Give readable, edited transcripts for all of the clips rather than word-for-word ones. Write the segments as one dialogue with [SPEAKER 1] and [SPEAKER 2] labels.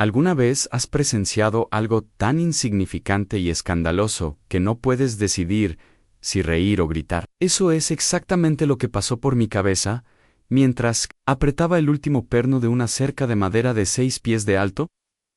[SPEAKER 1] ¿Alguna vez has presenciado algo tan insignificante y escandaloso que no puedes decidir si reír o gritar? Eso es exactamente lo que pasó por mi cabeza mientras apretaba el último perno de una cerca de madera de 6 pies de alto,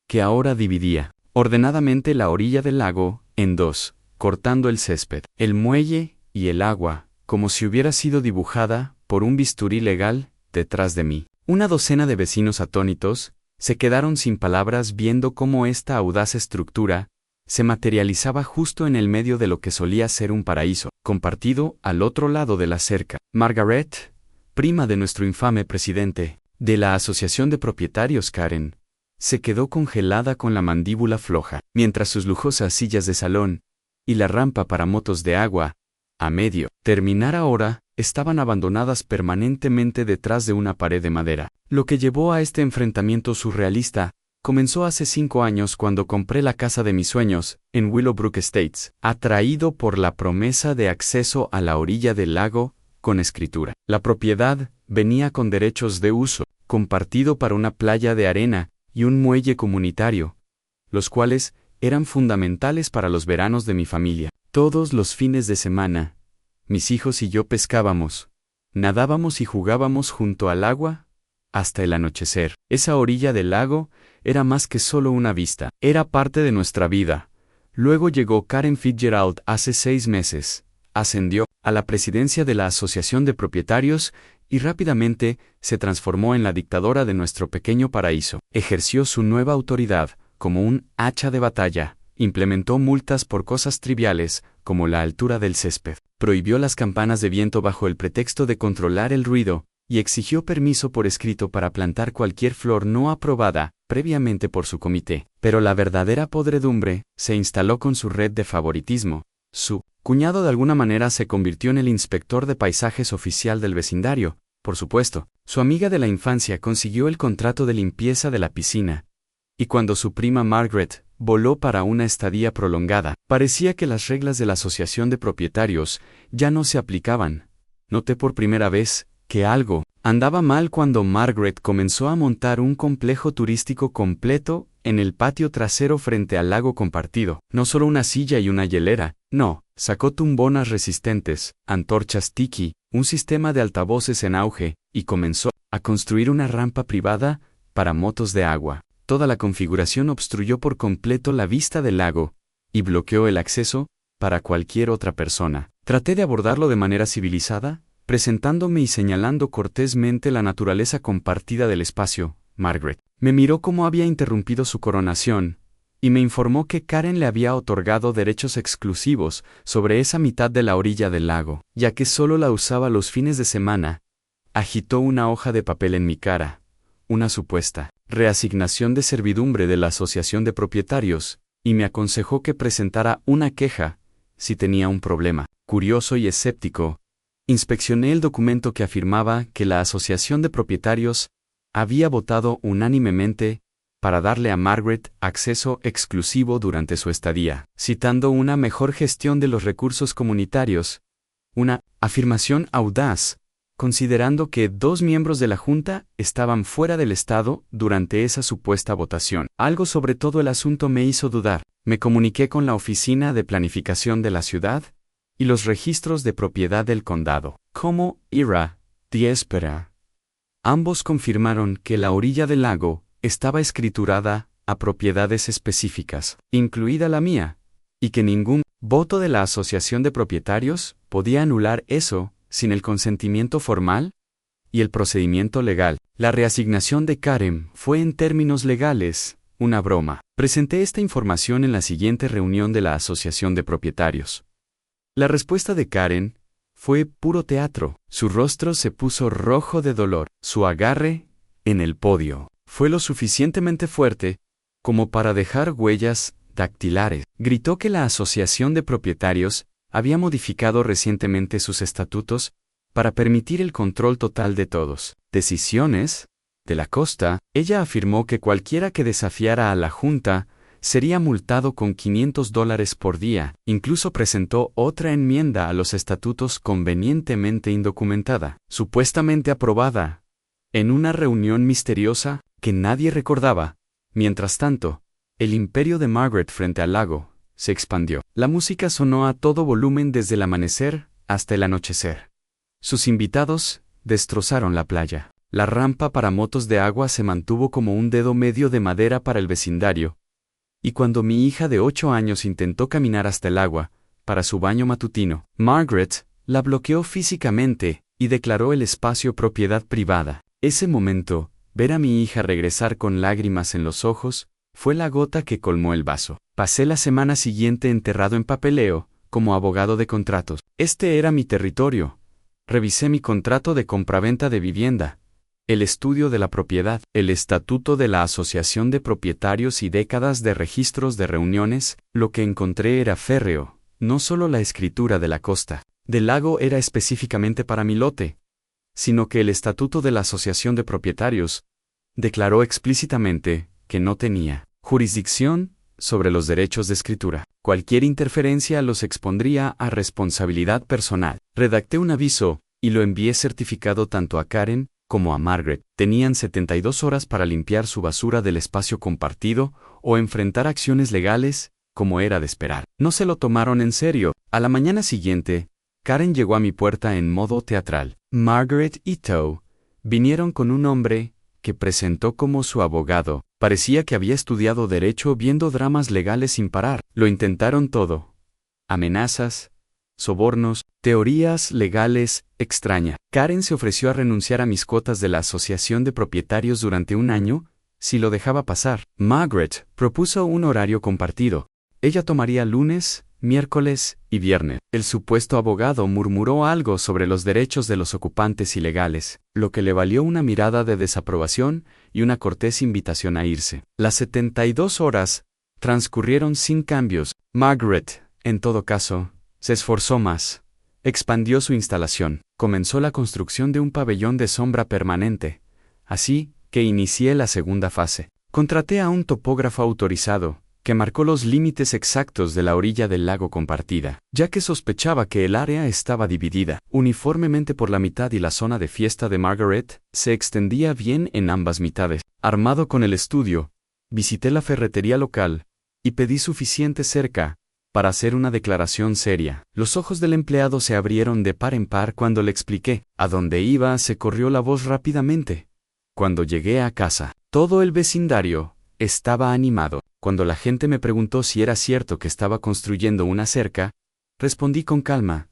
[SPEAKER 1] que ahora dividía ordenadamente la orilla del lago en dos, cortando el césped, el muelle y el agua, como si hubiera sido dibujada por un bisturí legal detrás de mí. Una docena de vecinos atónitos se quedaron sin palabras viendo cómo esta audaz estructura se materializaba justo en el medio de lo que solía ser un paraíso, compartido al otro lado de la cerca. Margaret, prima de nuestro infame presidente de la Asociación de Propietarios Karen, se quedó congelada con la mandíbula floja, mientras sus lujosas sillas de salón y la rampa para motos de agua, a medio terminar ahora, estaban abandonadas permanentemente detrás de una pared de madera. Lo que llevó a este enfrentamiento surrealista comenzó hace 5 años cuando compré la casa de mis sueños, en Willowbrook Estates, atraído por la promesa de acceso a la orilla del lago con escritura. La propiedad venía con derechos de uso compartido para una playa de arena y un muelle comunitario, los cuales eran fundamentales para los veranos de mi familia. Todos los fines de semana, mis hijos y yo pescábamos, nadábamos y jugábamos junto al agua hasta el anochecer. Esa orilla del lago era más que solo una vista, era parte de nuestra vida. Luego llegó Karen Fitzgerald hace 6 meses, ascendió a la presidencia de la Asociación de Propietarios y rápidamente se transformó en la dictadora de nuestro pequeño paraíso. Ejerció su nueva autoridad como un hacha de batalla, implementó multas por cosas triviales como la altura del césped, prohibió las campanas de viento bajo el pretexto de controlar el ruido y exigió permiso por escrito para plantar cualquier flor no aprobada previamente por su comité. Pero la verdadera podredumbre se instaló con su red de favoritismo. Su cuñado de alguna manera se convirtió en el inspector de paisajes oficial del vecindario, por supuesto. Su amiga de la infancia consiguió el contrato de limpieza de la piscina. Y cuando su prima Margaret voló para una estadía prolongada, parecía que las reglas de la Asociación de Propietarios ya no se aplicaban. Noté por primera vez que algo andaba mal cuando Margaret comenzó a montar un complejo turístico completo en el patio trasero frente al lago compartido. No solo una silla y una hielera, no, sacó tumbonas resistentes, antorchas tiki, un sistema de altavoces en auge, y comenzó a construir una rampa privada para motos de agua. Toda la configuración obstruyó por completo la vista del lago y bloqueó el acceso para cualquier otra persona. Traté de abordarlo de manera civilizada, presentándome y señalando cortésmente la naturaleza compartida del espacio. Margaret me miró como había interrumpido su coronación y me informó que Karen le había otorgado derechos exclusivos sobre esa mitad de la orilla del lago, ya que solo la usaba los fines de semana. Agitó una hoja de papel en mi cara, una supuesta reasignación de servidumbre de la Asociación de Propietarios, y me aconsejó que presentara una queja si tenía un problema. Curioso y escéptico, inspeccioné el documento que afirmaba que la Asociación de Propietarios había votado unánimemente para darle a Margaret acceso exclusivo durante su estadía, citando una mejor gestión de los recursos comunitarios, una afirmación audaz, considerando que 2 miembros de la Junta estaban fuera del estado durante esa supuesta votación. Algo sobre todo el asunto me hizo dudar. Me comuniqué con la Oficina de Planificación de la ciudad y los registros de propiedad del condado. Como era de esperar, ambos confirmaron que la orilla del lago estaba escriturada a propiedades específicas, incluida la mía, y que ningún voto de la Asociación de Propietarios podía anular eso sin el consentimiento formal y el procedimiento legal. La reasignación de Karen fue en términos legales una broma. Presenté esta información en la siguiente reunión de la Asociación de Propietarios. La respuesta de Karen fue puro teatro. Su rostro se puso rojo de dolor. Su agarre en el podio fue lo suficientemente fuerte como para dejar huellas dactilares. Gritó que la Asociación de Propietarios había modificado recientemente sus estatutos para permitir el control total de todos. Decisiones de la costa. Ella afirmó que cualquiera que desafiara a la Junta sería multado con $500 por día. Incluso presentó otra enmienda a los estatutos convenientemente indocumentada, supuestamente aprobada en una reunión misteriosa que nadie recordaba. Mientras tanto, el imperio de Margaret frente al lago se expandió. La música sonó a todo volumen desde el amanecer hasta el anochecer. Sus invitados destrozaron la playa. La rampa para motos de agua se mantuvo como un dedo medio de madera para el vecindario, y cuando mi hija de 8 años intentó caminar hasta el agua, para su baño matutino, Margaret la bloqueó físicamente y declaró el espacio propiedad privada. Ese momento, ver a mi hija regresar con lágrimas en los ojos, fue la gota que colmó el vaso. Pasé la semana siguiente enterrado en papeleo, como abogado de contratos. Este era mi territorio. Revisé mi contrato de compraventa de vivienda, el estudio de la propiedad, el estatuto de la Asociación de Propietarios y décadas de registros de reuniones. Lo que encontré era férreo, no solo la escritura de la costa del lago era específicamente para mi lote, sino que el estatuto de la Asociación de Propietarios declaró explícitamente que no tenía jurisdicción sobre los derechos de escritura. Cualquier interferencia los expondría a responsabilidad personal. Redacté un aviso y lo envié certificado tanto a Karen como a Margaret. Tenían 72 horas para limpiar su basura del espacio compartido o enfrentar acciones legales, como era de esperar. No se lo tomaron en serio. A la mañana siguiente, Karen llegó a mi puerta en modo teatral. Margaret y Toe vinieron con un hombre que presentó como su abogado. Parecía que había estudiado derecho viendo dramas legales sin parar. Lo intentaron todo. Amenazas, sobornos, teorías legales extrañas. Karen se ofreció a renunciar a mis cuotas de la Asociación de Propietarios durante un año, si lo dejaba pasar. Margaret propuso un horario compartido. Ella tomaría lunes, miércoles y viernes. El supuesto abogado murmuró algo sobre los derechos de los ocupantes ilegales, lo que le valió una mirada de desaprobación y una cortés invitación a irse. Las 72 horas transcurrieron sin cambios. Margaret, en todo caso, se esforzó más. Expandió su instalación. Comenzó la construcción de un pabellón de sombra permanente. Así que inicié la segunda fase. Contraté a un topógrafo autorizado, que marcó los límites exactos de la orilla del lago compartida, ya que sospechaba que el área estaba dividida uniformemente por la mitad y la zona de fiesta de Margaret se extendía bien en ambas mitades. Armado con el estudio, visité la ferretería local y pedí suficiente cerca para hacer una declaración seria. Los ojos del empleado se abrieron de par en par cuando le expliqué a dónde iba. Se corrió la voz rápidamente. Cuando llegué a casa, todo el vecindario estaba animado. Cuando la gente me preguntó si era cierto que estaba construyendo una cerca, respondí con calma: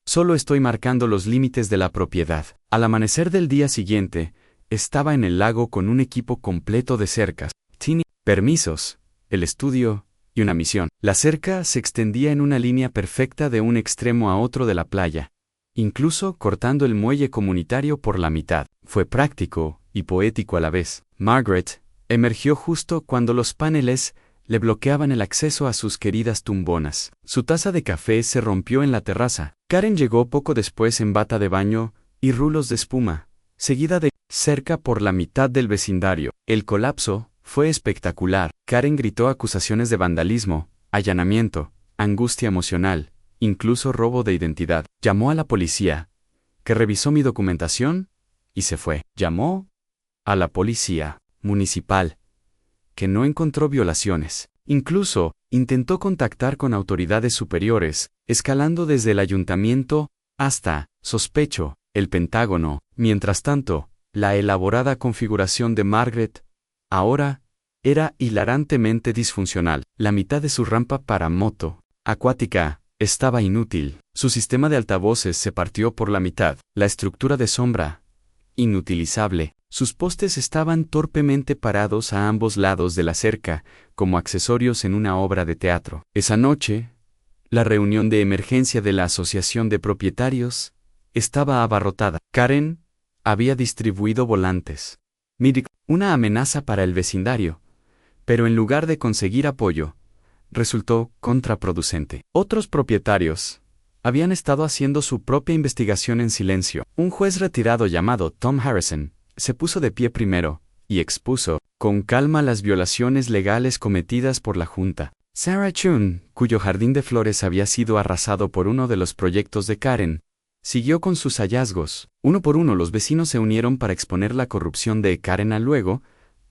[SPEAKER 1] solo estoy marcando los límites de la propiedad. Al amanecer del día siguiente, estaba en el lago con un equipo completo de cercas, permisos, el estudio y una misión. La cerca se extendía en una línea perfecta de un extremo a otro de la playa, incluso cortando el muelle comunitario por la mitad. Fue práctico y poético a la vez. Margaret emergió justo cuando los paneles le bloqueaban el acceso a sus queridas tumbonas. Su taza de café se rompió en la terraza. Karen llegó poco después en bata de baño y rulos de espuma, seguida de cerca por la mitad del vecindario. El colapso fue espectacular. Karen gritó acusaciones de vandalismo, allanamiento, angustia emocional, incluso robo de identidad. Llamó a la policía, que revisó mi documentación y se fue. Llamó a la policía municipal, que no encontró violaciones. Incluso, intentó contactar con autoridades superiores, escalando desde el ayuntamiento hasta, sospecho, el Pentágono. Mientras tanto, la elaborada configuración de Margaret ahora era hilarantemente disfuncional. La mitad de su rampa para moto acuática estaba inútil. Su sistema de altavoces se partió por la mitad. La estructura de sombra, inutilizable. Sus postes estaban torpemente parados a ambos lados de la cerca, como accesorios en una obra de teatro. Esa noche, la reunión de emergencia de la Asociación de Propietarios estaba abarrotada. Karen había distribuido volantes. Una amenaza para el vecindario, pero en lugar de conseguir apoyo, resultó contraproducente. Otros propietarios habían estado haciendo su propia investigación en silencio. Un juez retirado llamado Tom Harrison se puso de pie primero y expuso con calma las violaciones legales cometidas por la Junta. Sarah Chun, cuyo jardín de flores había sido arrasado por uno de los proyectos de Karen, siguió con sus hallazgos. Uno por uno los vecinos se unieron para exponer la corrupción de Karen. Luego,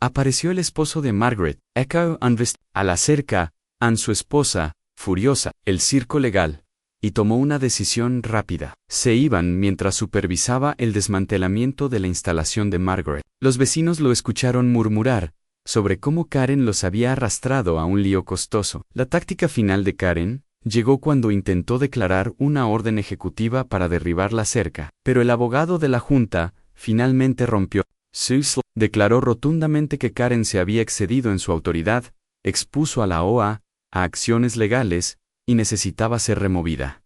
[SPEAKER 1] apareció el esposo de Margaret, Echo Unvest, a la cerca, Anne su esposa, furiosa, el circo legal, y tomó una decisión rápida. Se iban mientras supervisaba el desmantelamiento de la instalación de Margaret. Los vecinos lo escucharon murmurar sobre cómo Karen los había arrastrado a un lío costoso. La táctica final de Karen llegó cuando intentó declarar una orden ejecutiva para derribar la cerca, pero el abogado de la junta finalmente rompió. Sussel declaró rotundamente que Karen se había excedido en su autoridad, expuso a la OA a acciones legales y necesitaba ser removida.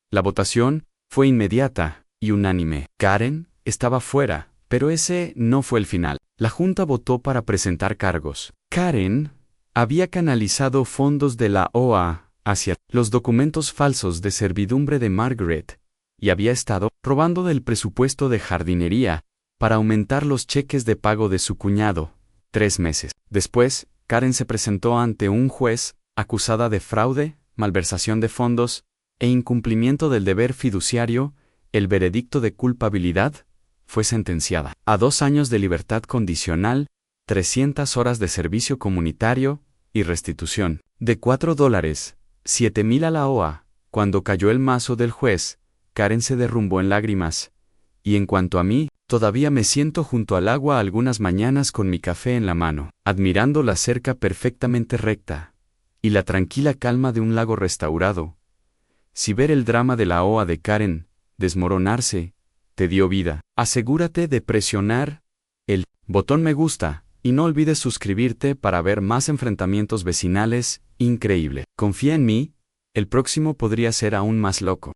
[SPEAKER 1] La votación fue inmediata y unánime. Karen estaba fuera, pero ese no fue el final. La junta votó para presentar cargos. Karen había canalizado fondos de la OA hacia los documentos falsos de servidumbre de Margaret y había estado robando del presupuesto de jardinería para aumentar los cheques de pago de su cuñado. 3 meses después, Karen se presentó ante un juez acusada de fraude, malversación de fondos e incumplimiento del deber fiduciario. El veredicto de culpabilidad fue sentenciada a 2 años de libertad condicional, 300 horas de servicio comunitario y restitución de $4, 7,000 a la OA. Cuando cayó el mazo del juez, Karen se derrumbó en lágrimas. Y en cuanto a mí, todavía me siento junto al agua algunas mañanas con mi café en la mano, admirando la cerca perfectamente recta y la tranquila calma de un lago restaurado. Si ver el drama de la OA de Karen desmoronarse te dio vida, asegúrate de presionar el botón me gusta y no olvides suscribirte para ver más enfrentamientos vecinales. Increíble. Confía en mí, el próximo podría ser aún más loco.